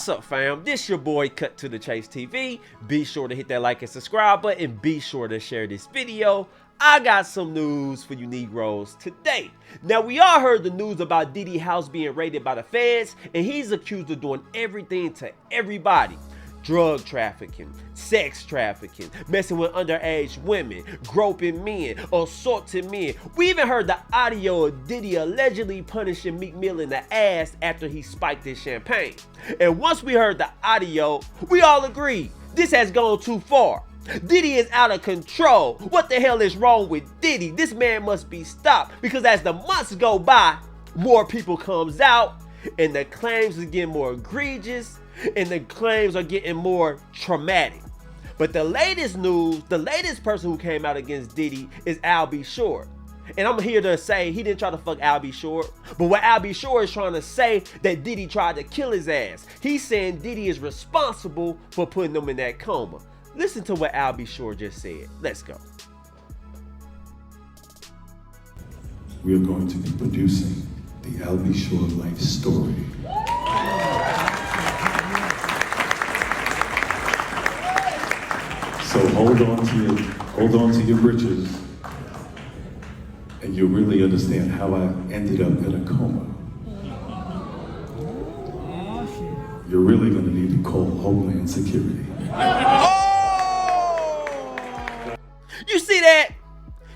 What's up, fam? This your boy Cut to the Chase TV. Be sure to hit that like and subscribe button. Be sure to share this video. I got some news for you Negroes today. Now, we all heard the news about Diddy house being raided by the feds, and he's accused of doing everything to everybody. Drug trafficking, sex trafficking, messing with underage women, groping men, assaulting men. We even heard the audio of Diddy allegedly punishing Meek Mill in the ass after he spiked his champagne. And once we heard the audio, we all agreed this has gone too far. Diddy is out of control. What the hell is wrong with Diddy? This man must be stopped, because as the months go by, more people comes out and the claims are getting more egregious and the claims are getting more traumatic. But the latest news, the latest person who came out against Diddy is Al B. Short. And I'm here to say he didn't try to fuck Al B. Short. But what Al B. Short is trying to say, that Diddy tried to kill his ass. He's saying Diddy is responsible for putting him in that coma. Listen to what Al B. Short just said. Let's go. We are going to be producing the Al B. Short life story. So hold on to your britches, and you'll really understand how I ended up in a coma. You're really going to need to call Homeland Security. You see that?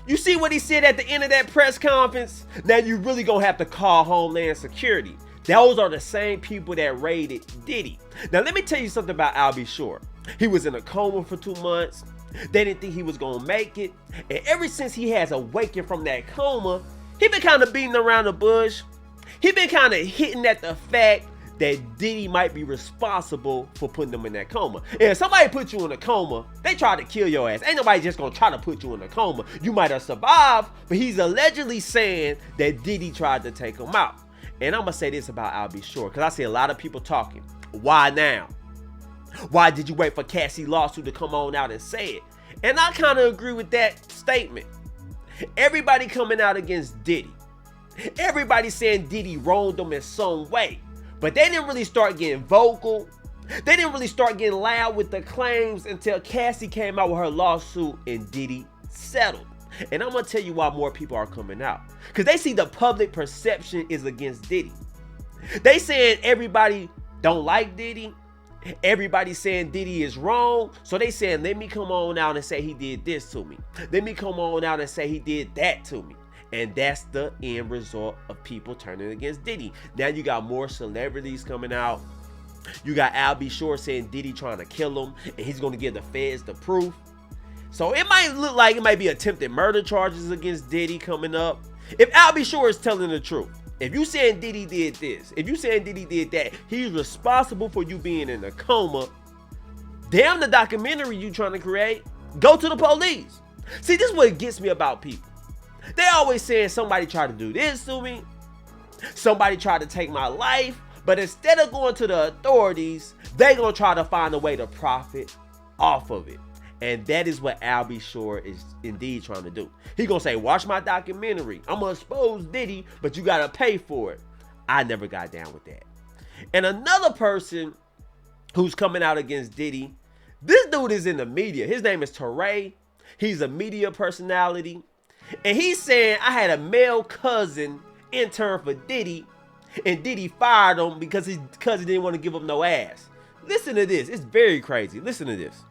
You see what he said at the end of that press conference? Now you really gonna have to call Homeland Security. Those are the same people that raided Diddy. Now let me tell you something about Al B. Short. He was in a coma for 2 months. They didn't think he was gonna make it. And ever since he has awakened from that coma, he been kind of beating around the bush. He been kind of hitting at the fact that Diddy might be responsible for putting them in that coma. And if somebody put you in a coma, they try to kill your ass. Ain't nobody just gonna try to put you in a coma. You might have survived, but he's allegedly saying that Diddy tried to take him out. And I'm gonna say this about Al B. Short, because I see a lot of people talking. Why now? Why did you wait for Cassie lawsuit to come on out and say it? And I kind of agree with that statement. Everybody coming out against Diddy. Everybody saying Diddy wronged them in some way. But they didn't really start getting vocal. They didn't really start getting loud with the claims until Cassie came out with her lawsuit and Diddy settled. And I'm going to tell you why more people are coming out. Because they see the public perception is against Diddy. They saying everybody don't like Diddy. Everybody saying Diddy is wrong. So they saying, let me come on out and say he did this to me. Let me come on out and say he did that to me. And that's the end result of people turning against Diddy. Now you got more celebrities coming out. You got Al B. Short saying Diddy trying to kill him, and he's going to give the feds the proof. So it might look like it might be attempted murder charges against Diddy coming up. If Al B. Short is telling the truth, if you saying Diddy did this, if you saying Diddy did that, he's responsible for you being in a coma. Damn the documentary you trying to create. Go to the police. See, this is what gets me about people. They always saying somebody tried to do this to me. Somebody tried to take my life. But instead of going to the authorities, they gonna try to find a way to profit off of it. And that is what Al B. Short is indeed trying to do. He gonna say, watch my documentary. I'm gonna expose Diddy, but you gotta pay for it. I never got down with that. And another person who's coming out against Diddy, this dude is in the media. His name is Teray. He's a media personality. And he's saying, I had a male cousin intern for Diddy, and Diddy fired him because his cousin didn't want to give him no ass. Listen to this. It's very crazy. Listen to this.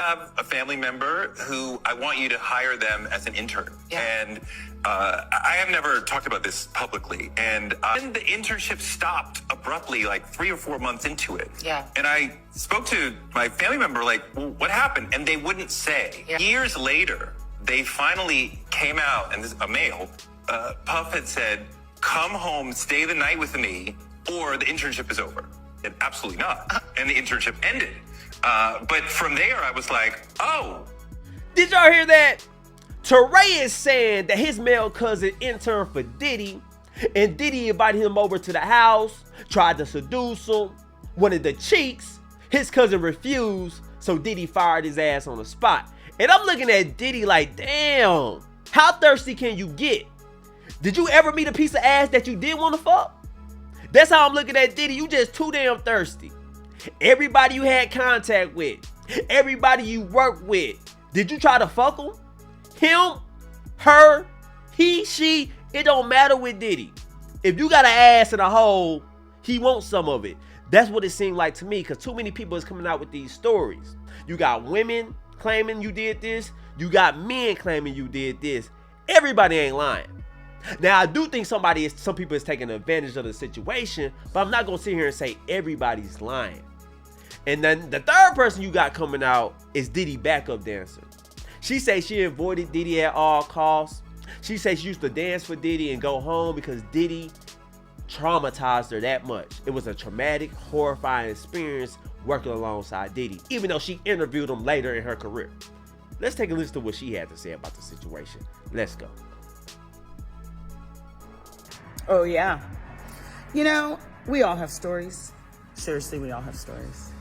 I have a family member who I want you to hire them as an intern. Yeah. And I have never talked about this publicly. And then the internship stopped abruptly, like 3 or 4 months into it. Yeah. And I spoke to my family member, like, well, what happened? And they wouldn't say. Yeah. Years later, they finally came out, and this is a male, Puff had said, come home, stay the night with me, or the internship is over. And absolutely not. And the internship ended. But from there, I was like, oh. Did y'all hear that? Teray is saying that his male cousin interned for Diddy, and Diddy invited him over to the house, tried to seduce him, wanted the cheeks. His cousin refused, so Diddy fired his ass on the spot. And I'm looking at Diddy like, damn, how thirsty can you get? Did you ever meet a piece of ass that you did want to fuck? That's how I'm looking at Diddy. You just too damn thirsty. Everybody you had contact with, everybody you worked with, did you try to fuck them? Him, her, he, she, it don't matter with Diddy. If you got an ass in a hole, he wants some of it. That's what it seemed like to me, because too many people is coming out with these stories. You got women claiming you did this. You got men claiming you did this. Everybody ain't lying. Now, I do think some people is taking advantage of the situation, but I'm not going to sit here and say everybody's lying. And then the third person you got coming out is Diddy backup dancer. She says she avoided Diddy at all costs. She says she used to dance for Diddy and go home because Diddy traumatized her that much. It was a traumatic, horrifying experience working alongside Diddy, even though she interviewed him later in her career. Let's take a listen to what she had to say about the situation. Let's go. Oh, yeah. You know, we all have stories. Seriously, we all have stories.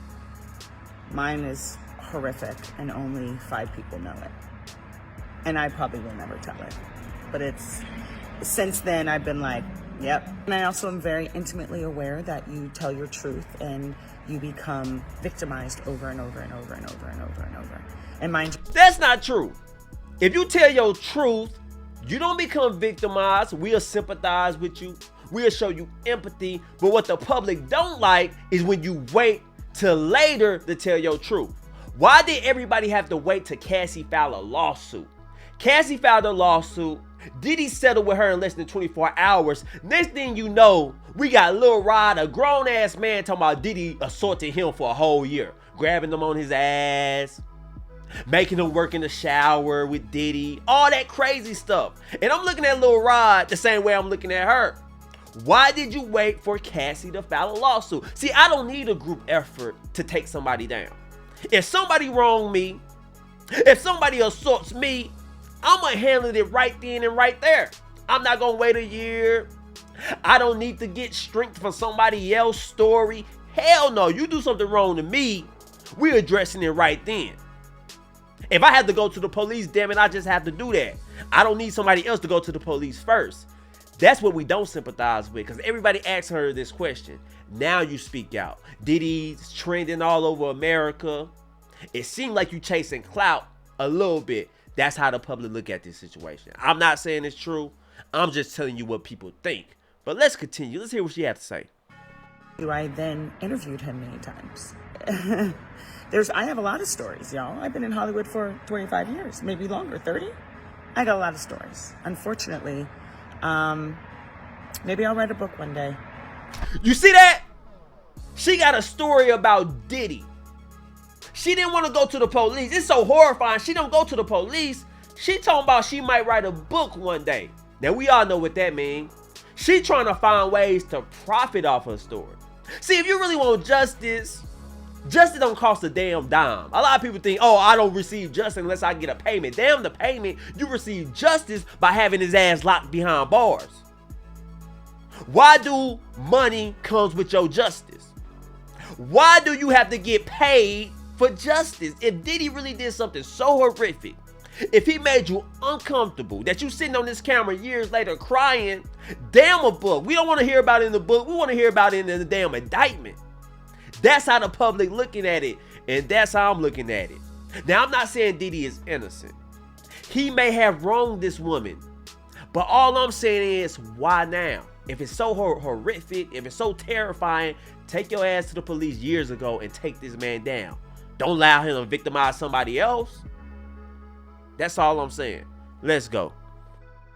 Mine is horrific and only 5 people know it. And I probably will never tell it. But since then I've been like, yep. And I also am very intimately aware that you tell your truth and you become victimized over and over and over and over and over and over. And mind you, that's not true. If you tell your truth, you don't become victimized. We'll sympathize with you. We'll show you empathy. But what the public don't like is when you wait till later to tell your truth. Why did everybody have to wait till Cassie filed a lawsuit? Cassie filed a lawsuit. Diddy settled with her in less than 24 hours. Next thing you know, we got Lil Rod, a grown-ass man, talking about Diddy assaulting him for a whole year. Grabbing him on his ass. Making him work in the shower with Diddy. All that crazy stuff. And I'm looking at Lil Rod the same way I'm looking at her. Why did you wait for Cassie to file a lawsuit? See, I don't need a group effort to take somebody down. If somebody wronged me, if somebody assaults me, I'm going to handle it right then and right there. I'm not going to wait a year. I don't need to get strength from somebody else's story. Hell no, you do something wrong to me, we're addressing it right then. If I have to go to the police, damn it, I just have to do that. I don't need somebody else to go to the police first. That's what we don't sympathize with, because everybody asks her this question. Now you speak out. Diddy's trending all over America. It seemed like you chasing clout a little bit. That's how the public look at this situation. I'm not saying it's true. I'm just telling you what people think. But let's continue. Let's hear what she had to say. I then interviewed him many times. I have a lot of stories, y'all. I've been in Hollywood for 25 years, maybe longer, 30. I got a lot of stories. Unfortunately, maybe I'll write a book one day. You see that? She got a story about Diddy. She didn't want to go to the police. It's so horrifying. She don't go to the police. She talking about she might write a book one day. Now, we all know what that means. She trying to find ways to profit off her story. See, if you really want justice, justice don't cost a damn dime. A lot of people think, oh, I don't receive justice unless I get a payment. Damn the payment. You receive justice by having his ass locked behind bars. Why do money comes with your justice? Why do you have to get paid for justice? If Diddy really did something so horrific, if he made you uncomfortable, that you sitting on this camera years later crying, damn a book. We don't want to hear about it in the book. We want to hear about it in the damn indictment. That's how the public looking at it, and that's how I'm looking at it. Now, I'm not saying Diddy is innocent. He may have wronged this woman, but all I'm saying is, why now? If it's so horrific, if it's so terrifying, take your ass to the police years ago and take this man down. Don't allow him to victimize somebody else. That's all I'm saying. Let's go.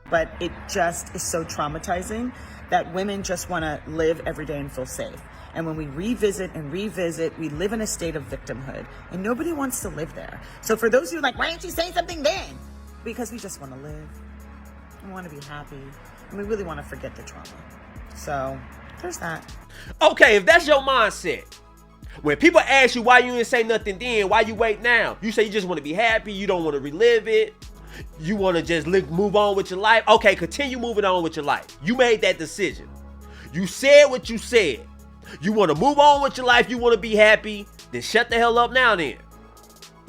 But it just is so traumatizing that women just want to live every day and feel safe. And when we revisit and revisit, we live in a state of victimhood. And nobody wants to live there. So for those who are like, why didn't you say something then? Because we just want to live. We want to be happy. And we really want to forget the trauma. So there's that. Okay, if that's your mindset, when people ask you why you didn't say nothing then, why you wait now? You say you just want to be happy. You don't want to relive it. You want to just move on with your life. Okay, continue moving on with your life. You made that decision. You said what you said. You want to move on with your life. You want to be happy. Then shut the hell up now then.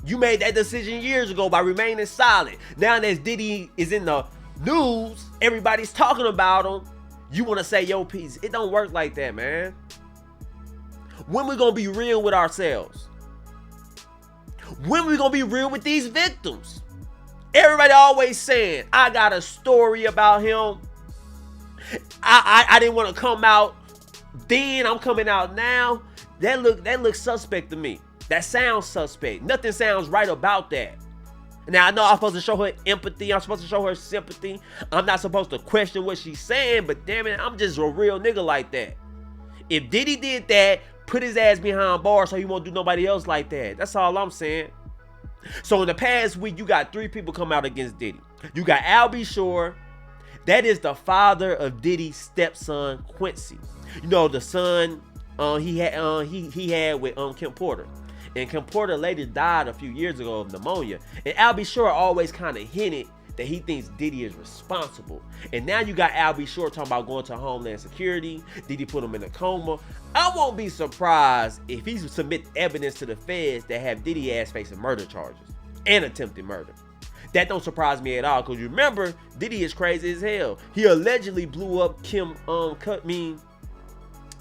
You made that decision years ago by remaining silent. Now that Diddy is in the news, everybody's talking about him. You want to say your piece. It don't work like that, man. When we gonna be real with ourselves? When we gonna be real with these victims? Everybody always saying, I got a story about him. I didn't want to come out then, I'm coming out now. That looks suspect to me. That sounds suspect. Nothing sounds right about that. Now, I know I'm supposed to show her empathy. I'm supposed to show her sympathy. I'm not supposed to question what she's saying, but damn it, I'm just a real nigga like that. If Diddy did that, put his ass behind bars so he won't do nobody else like that. That's all I'm saying. So in the past week, you got 3 people come out against Diddy. You got Al B. Shore. That is the father of Diddy's stepson, Quincy. You know, the son he had with Kim Porter. And Kim Porter later died a few years ago of pneumonia. And Al B. Shore always kind of hinted that he thinks Diddy is responsible. And now you got Al B. Shore talking about going to Homeland Security. Diddy put him in a coma. I won't be surprised if he submit evidence to the feds that have Diddy ass facing murder charges and attempted murder. That don't surprise me at all, because you remember, Diddy is crazy as hell. He allegedly blew up Kid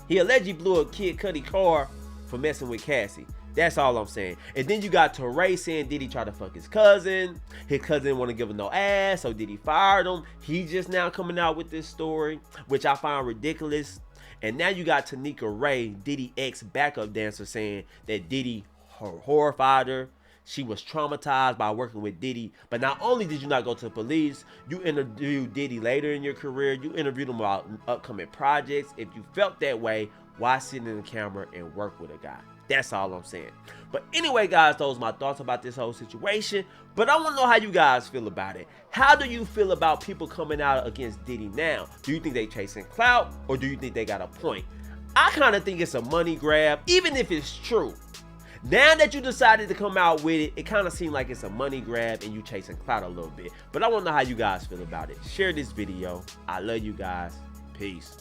Cudi car for messing with Cassie. That's all I'm saying. And then you got Teray saying Diddy tried to fuck his cousin. His cousin didn't want to give him no ass, so Diddy fired him. He just now coming out with this story, which I find ridiculous. And now you got Tanika Ray, Diddy ex backup dancer, saying that Diddy horrified her. She was traumatized by working with Diddy. But not only did you not go to the police, you interviewed Diddy later in your career. You interviewed him about upcoming projects. If you felt that way, why sit in the camera and work with a guy? That's all I'm saying. But anyway, guys, those are my thoughts about this whole situation. But I want to know how you guys feel about it. How do you feel about people coming out against Diddy now? Do you think they chasing clout, or do you think they got a point? I kind of think it's a money grab, even if it's true. Now that you decided to come out with it, it kind of seems like it's a money grab and you chasing clout a little bit. But I want to know how you guys feel about it. Share this video. I love you guys. Peace.